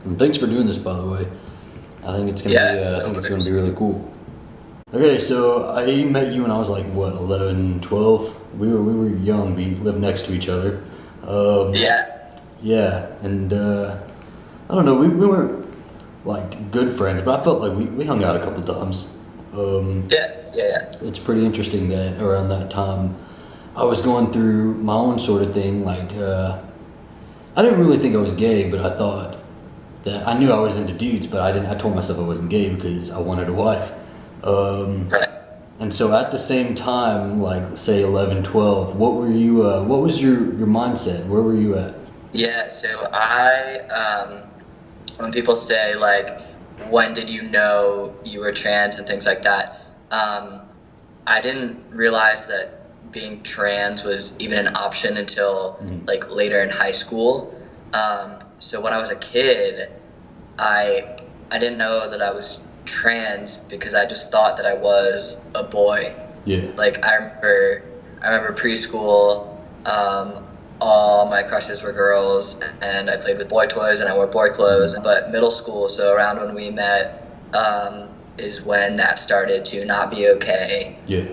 And thanks for doing this, by the way. I think it's gonna be. I No think it's gonna worries. be really cool. Okay, so I met you when I was like what, 11, 12. We were young. We lived next to each other. Um, Yeah, yeah, and I don't know. We weren't like good friends, but I felt like we hung out a couple times. Um, yeah. it's pretty interesting that around that time I was going through my own sort of thing. Like I didn't really think I was gay, but I thought that I knew I was into dudes, but I didn't. I told myself I wasn't gay because I wanted a wife. Um, Right. and so at the same time, like say 11, 12, what were you? What was your mindset? Where were you at? Yeah, so when people say like, when did you know you were trans and things like that, I didn't realize that being trans was even an option until like later in high school. So when I was a kid, I didn't know that I was trans because I just thought that I was a boy. Yeah. Like I remember preschool. All my crushes were girls, and I played with boy toys and I wore boy clothes. But middle school, so around when we met, is when that started to not be okay. Yeah.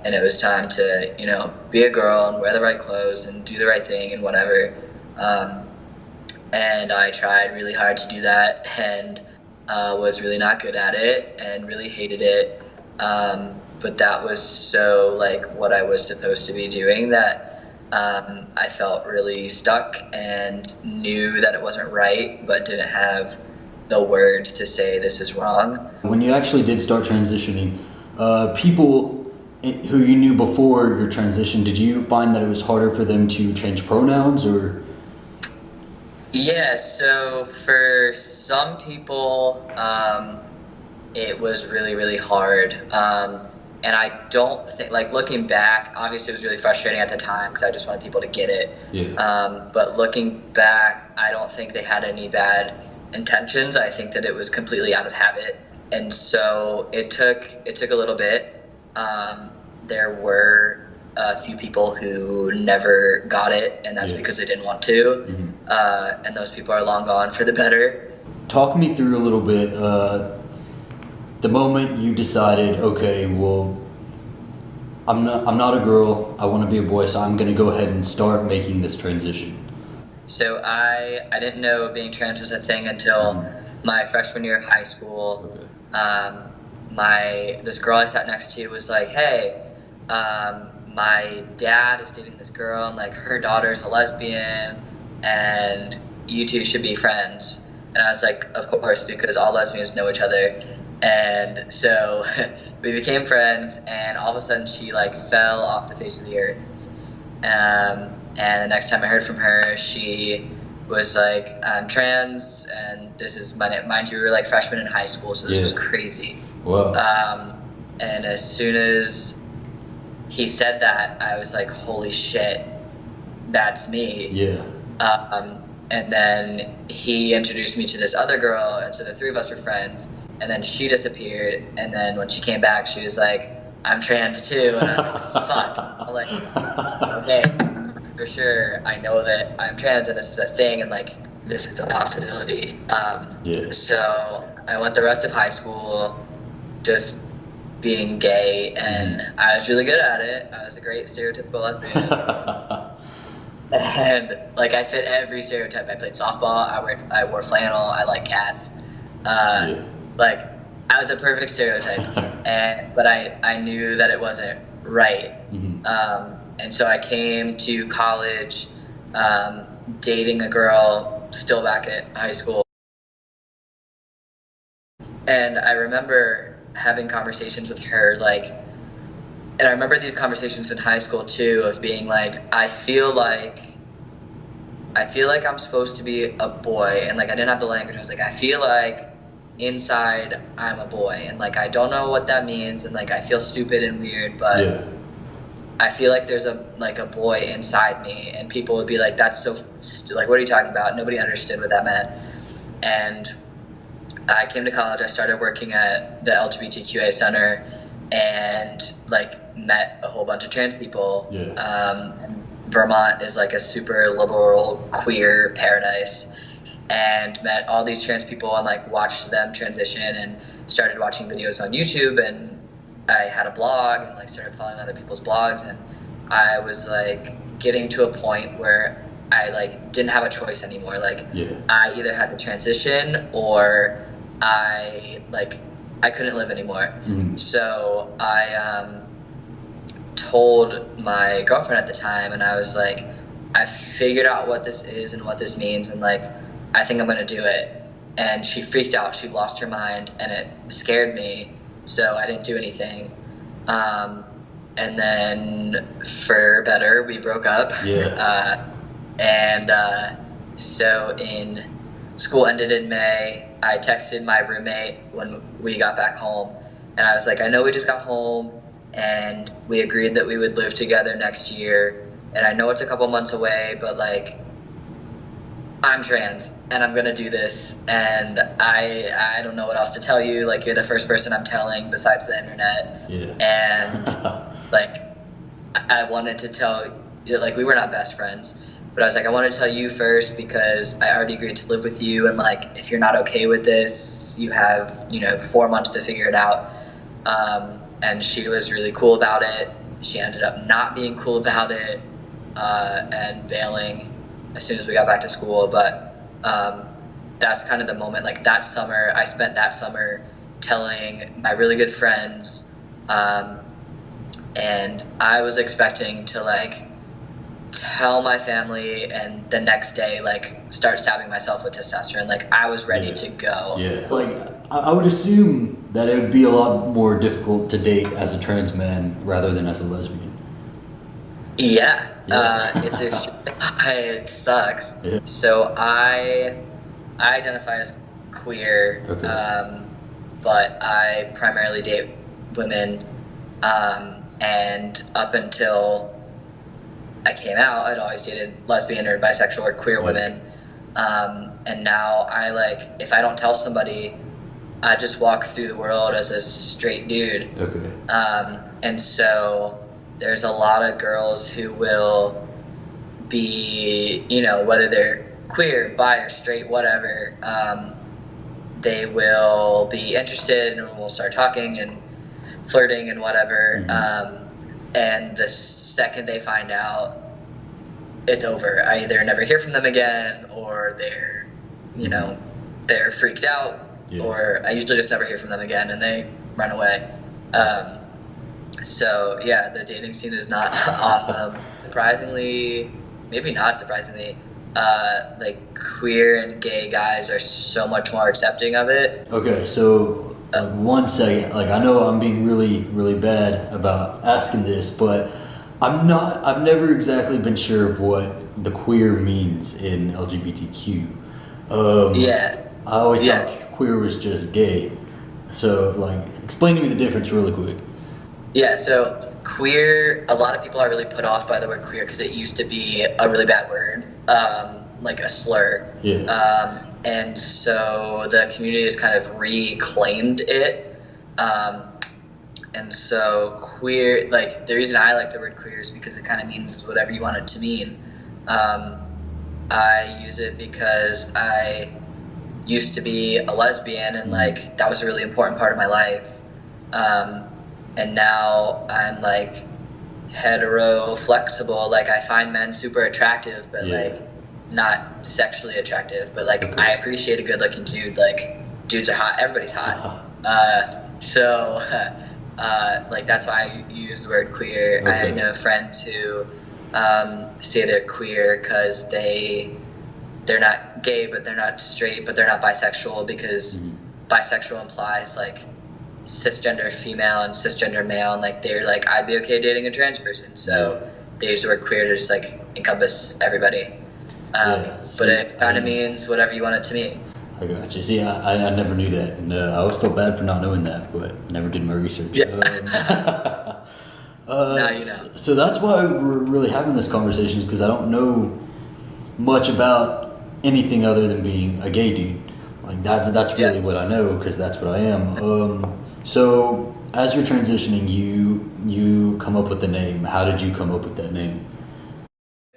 And it was time to, be a girl and wear the right clothes and do the right thing and whatever. And I tried really hard to do that and was really not good at it and really hated it. But that was so like what I was supposed to be doing that I felt really stuck and knew that it wasn't right, but didn't have the words to say this is wrong. When you actually did start transitioning, people who you knew before your transition, did you find that it was harder for them to change pronouns or? Yeah, so for some people, it was really, really hard. And I don't think, like looking back, obviously it was really frustrating at the time because I just wanted people to get it. Yeah. But looking back, I don't think they had any bad intentions. I think that it was completely out of habit. And so it took a little bit. There were a few people who never got it, and that's because they didn't want to. And those people are long gone for the better. Talk me through a little bit. The moment you decided, okay, well, I'm not a girl. I want to be a boy, so I'm going to go ahead and start making this transition. So I didn't know being trans was a thing until my freshman year of high school. Okay. This girl I sat next to was like, hey, my dad is dating this girl, and like her daughter's a lesbian, and you two should be friends. And I was like, of course, because all lesbians know each other. And so we became friends, and all of a sudden she like fell off the face of the earth. And the next time I heard from her, she was like, I'm trans, and this is my name. Mind you, we were like freshmen in high school, so this was crazy. Wow. And as soon as he said that, I was like, holy shit, that's me. Yeah. And then he introduced me to this other girl, and so the three of us were friends. And then she disappeared, and then when she came back, she was like, I'm trans too. And I was like, fuck. I'm like, okay, for sure, I know that I'm trans and this is a thing, and like, this is a possibility. So I went the rest of high school just being gay, and I was really good at it. I was a great stereotypical lesbian. And like, I fit every stereotype. I played softball, I wore flannel, I like cats. Like, I was a perfect stereotype, but I knew that it wasn't right. And so I came to college, dating a girl still back at high school. And I remember having conversations with her, like, and I remember these conversations in high school too, of being like, I feel like I'm supposed to be a boy, and like, I didn't have the language. I was like, I feel like inside I'm a boy, and like, I don't know what that means, and like, I feel stupid and weird, but I feel like there's a boy inside me, and people would be like, that's so like, what are you talking about? Nobody understood what that meant. And I came to college, I started working at the LGBTQA center, and like, met a whole bunch of trans people. Vermont is like a super liberal queer paradise. and met all these trans people and like watched them transition and started watching videos on YouTube, and I had a blog and like started following other people's blogs, and I was like getting to a point where I like didn't have a choice anymore. Like I either had to transition or I couldn't live anymore. So I told my girlfriend at the time, and I was like, I figured out what this is and what this means, and like I think I'm gonna do it. And she freaked out, she lost her mind, and it scared me, so I didn't do anything. And then for better, we broke up. So in school ended in May, I texted my roommate when we got back home, and I was like, I know we just got home and we agreed that we would live together next year, and I know it's a couple months away, but like I'm trans and I'm gonna do this, and I don't know what else to tell you. Like, you're the first person I'm telling besides the internet. And like I wanted to tell, like, we were not best friends, but I was like, I want to tell you first because I already agreed to live with you, and like if you're not okay with this, you have 4 months to figure it out. And she was really cool about it. She ended up not being cool about it and bailing as soon as we got back to school. But that's kind of the moment. Like that summer, I spent that summer telling my really good friends, and I was expecting to like tell my family and the next day like start stabbing myself with testosterone. Like I was ready to go. Like I would assume that it would be a lot more difficult to date as a trans man rather than as a lesbian. It's it sucks. So I identify as queer, but I primarily date women, and up until I came out, I'd always dated lesbian or bisexual or queer women, and now I like, if I don't tell somebody, I just walk through the world as a straight dude. And so there's a lot of girls who will be, whether they're queer, bi, or straight, whatever, they will be interested and we'll start talking and flirting and whatever. And the second they find out, it's over. I either never hear from them again, or they're, they're freaked out, or I usually just never hear from them again and they run away. So yeah, the dating scene is not awesome. Surprisingly, maybe not surprisingly, like queer and gay guys are so much more accepting of it. Okay, so 1 second, like I know I'm being really, really bad about asking this, but I've never exactly been sure of what the queer means in LGBTQ. I always thought queer was just gay. So like, explain to me the difference really quick. Yeah, so queer, a lot of people are really put off by the word queer because it used to be a really bad word, like a slur. And so the community has kind of reclaimed it. And so queer, like the reason I like the word queer is because it kind of means whatever you want it to mean. I use it because I used to be a lesbian, and like that was a really important part of my life. And now I'm like hetero flexible. Like I find men super attractive, but like not sexually attractive. But like I appreciate a good looking dude. Like dudes are hot. Everybody's hot. So like that's why I use the word queer. I know friends who say they're queer because they're not gay, but they're not straight, but they're not bisexual, because bisexual implies like cisgender female and cisgender male, and like they're like, I'd be okay dating a trans person, so they use the word queer to just like encompass everybody. But it kind of means whatever you want it to mean. I got you. See, I never knew that, and I always felt bad for not knowing that, but I never did my research. Now you know. So that's why we're really having this conversation, is because I don't know much about anything other than being a gay dude. Like that's really what I know, because that's what I am. So as you're transitioning, you come up with the name. How did you come up with that name?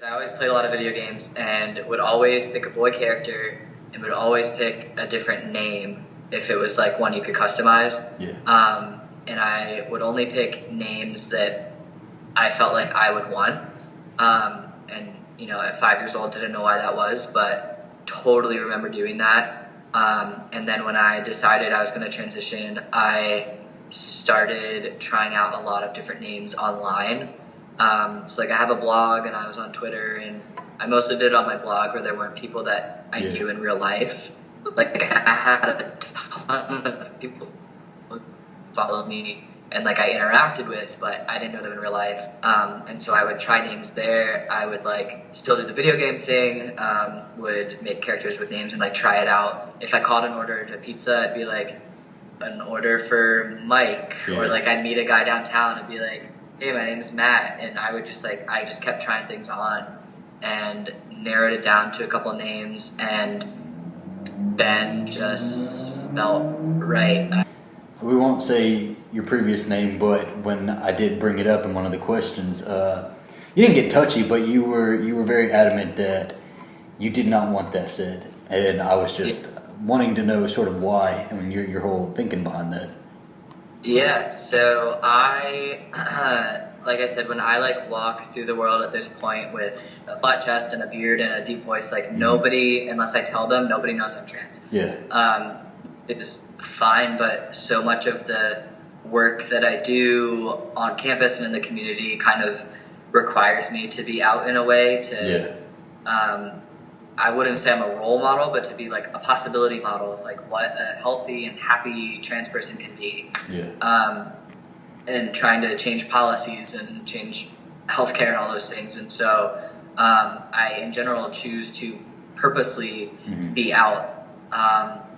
I always played a lot of video games and would always pick a boy character and would always pick a different name if it was like one you could customize. Yeah. And I would only pick names that I felt like I would want. And you know, at 5 years old, didn't know why that was, but totally remember doing that. And then when I decided I was going to transition, I started trying out a lot of different names online. So like I have a blog, and I was on Twitter, and I mostly did it on my blog where there weren't people that I knew in real life. Like I had a ton of people who followed me and like I interacted with, but I didn't know them in real life. And so I would try names there. I would like still do the video game thing, would make characters with names and like try it out. If I called an order to pizza, it'd be like an order for Mike, or like I'd meet a guy downtown and be like, hey, my name is Matt. And I would just like, I just kept trying things on and narrowed it down to a couple names, and Ben just felt right. We won't say your previous name, but when I did bring it up in one of the questions, you didn't get touchy, but you were very adamant that you did not want that said, and I was just wanting to know sort of why. I mean, your whole thinking behind that. Yeah. So I, like I said, when I like walk through the world at this point with a flat chest and a beard and a deep voice, like nobody, unless I tell them, nobody knows I'm trans. Yeah. It's fine, but so much of the work that I do on campus and in the community kind of requires me to be out in a way to, I wouldn't say I'm a role model, but to be like a possibility model of like what a healthy and happy trans person can be. And trying to change policies and change healthcare and all those things. And so I, in general, choose to purposely be out.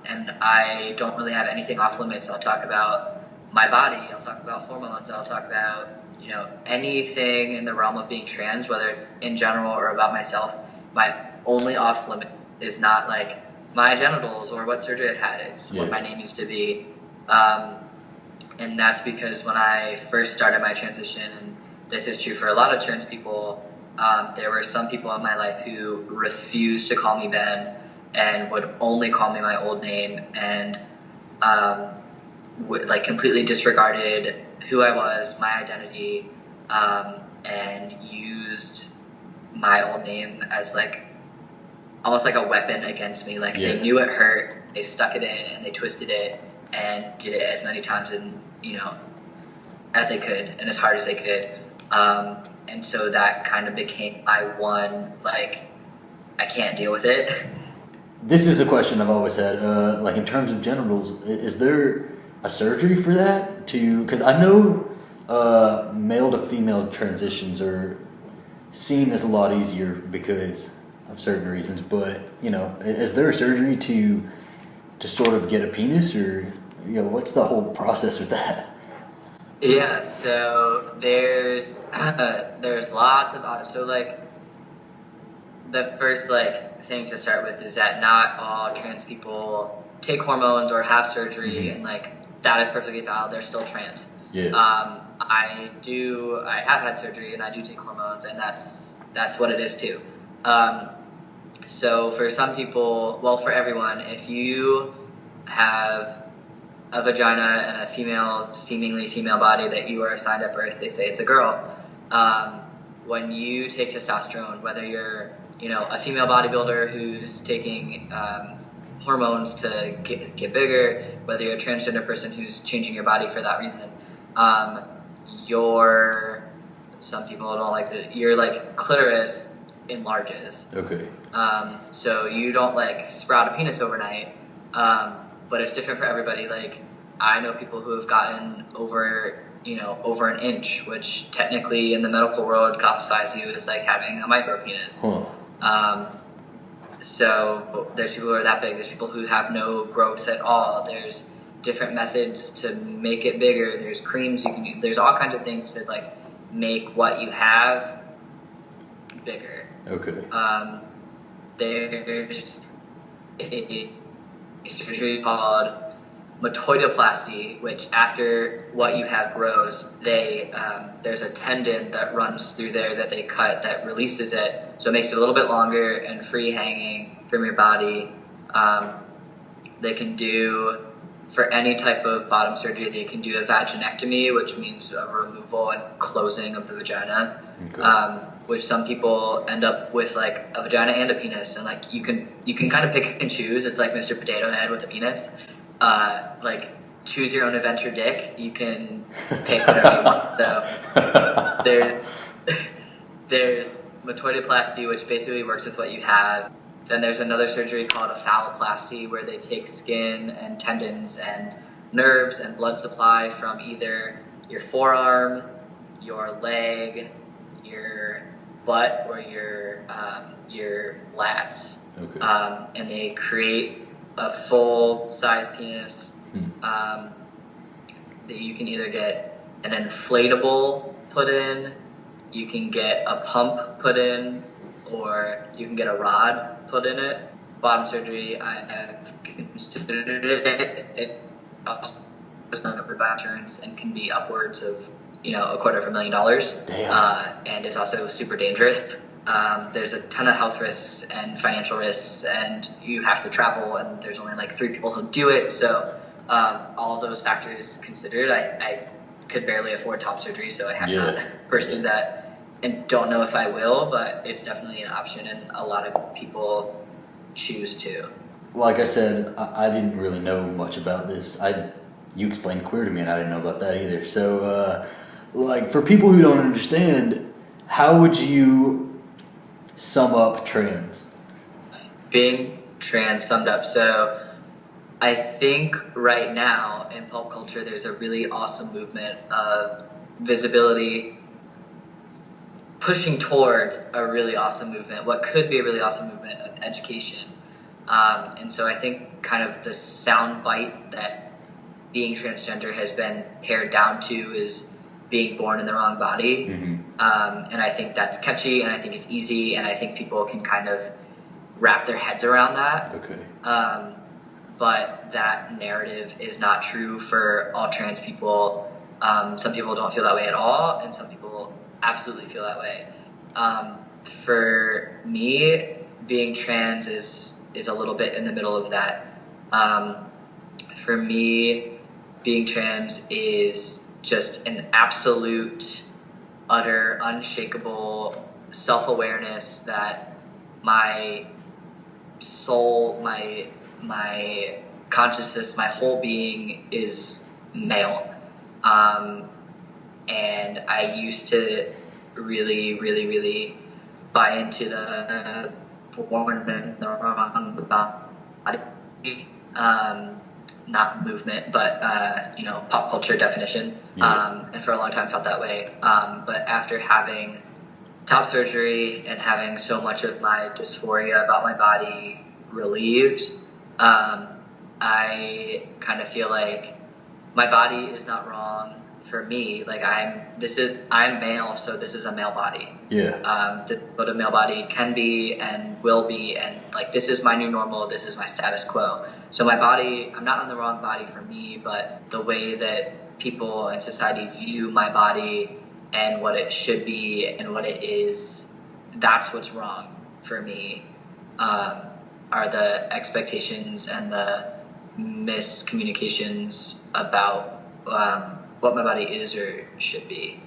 And I don't really have anything off limits. I'll talk about my body. I'll talk about hormones. I'll talk about, you know, anything in the realm of being trans, whether it's in general or about myself. My only off limit is not like my genitals or what surgery I've had. It's what my name used to be. And that's because when I first started my transition, and this is true for a lot of trans people, there were some people in my life who refused to call me Ben and would only call me my old name, and like completely disregarded who I was, my identity, and used my old name as like almost like a weapon against me. Like they knew it hurt, they stuck it in and they twisted it and did it as many times and, you know, as they could and as hard as they could. And so that kind of became my one, like, I can't deal with it. This is a question I've always had. Like in terms of genitals, is there a surgery for that? Because I know male to female transitions are seen as a lot easier because of certain reasons. But you know, is there a surgery to sort of get a penis, or you know, what's the whole process with that? Yeah. So there's lots of so like the first like thing to start with is that not all trans people take hormones or have surgery, and like that is perfectly valid. They're still trans. I have had surgery and I do take hormones, and that's what it is too. So for some people, well, for everyone, if you have a vagina and a seemingly female body that you are assigned at birth, they say it's a girl. When you take testosterone, whether you're, you know, a female bodybuilder who's taking hormones to get bigger, whether you're a transgender person who's changing your body for that reason, some people don't like that, your like clitoris enlarges. Okay. So you don't like sprout a penis overnight, but it's different for everybody. Like I know people who have gotten over an inch, which technically in the medical world classifies you as like having a micro penis. So there's people who are that big. There's people who have no growth at all. There's different methods to make it bigger. There's creams you can use. There's all kinds of things to like make what you have bigger. Okay. There's a surgery called metoidoplasty, which after what you have grows, there's a tendon that runs through there that they cut that releases it, so it makes it a little bit longer and free hanging from your body. They can do, for any type of bottom surgery, they can do a vaginectomy, which means a removal and closing of the vagina. Okay. Which some people end up with like a vagina and a penis, and like you can kind of pick and choose. It's like Mr. Potato Head with a penis. Like choose your own adventure, dick. You can pick whatever you want. So there's metoidoplasty, which basically works with what you have. Then there's another surgery called a phalloplasty, where they take skin and tendons and nerves and blood supply from either your forearm, your leg, your butt, or your lats. Okay. And they create a full-size penis that you can either get an inflatable put in, you can get a pump put in, or you can get a rod put in it. Bottom surgery, I have considered it. It also is not covered by insurance and can be upwards of $250,000. Damn. And it's also super dangerous. There's a ton of health risks and financial risks, and you have to travel, and there's only like 3 people who do it. So all those factors considered, I could barely afford top surgery, so I have not pursued that. And don't know if I will, but it's definitely an option, and a lot of people choose to. Like I said, I didn't really know much about this. You explained queer to me, and I didn't know about that either. So, like, for people who don't understand, how would you sum up trans? Being trans summed up. So, I think right now in pop culture, there's a really awesome movement of visibility, pushing towards a really awesome movement, what could be a really awesome movement of education. And so I think kind of the soundbite that being transgender has been pared down to is being born in the wrong body. Mm-hmm. And I think that's catchy, and I think it's easy, and I think people can kind of wrap their heads around that. Okay. But that narrative is not true for all trans people. Some people don't feel that way at all, and some people absolutely feel that way. For me, being trans is a little bit in the middle of that. For me, being trans is just an absolute, utter, unshakable self-awareness that my soul, my consciousness, my whole being is male. And I used to really, really, really buy into the born in the wrong body, not movement, but pop culture definition. Yeah. And for a long time felt that way. But after having top surgery and having so much of my dysphoria about my body relieved, I kind of feel like my body is not wrong for me. Like I'm male, so this is a male body. Yeah. What a male body can be and will be, and like this is my new normal. This is my status quo. So my body, I'm not in the wrong body for me, but the way that people and society view my body and what it should be and what it is, that's what's wrong for me. Are the expectations and the miscommunications about what my body is or should be.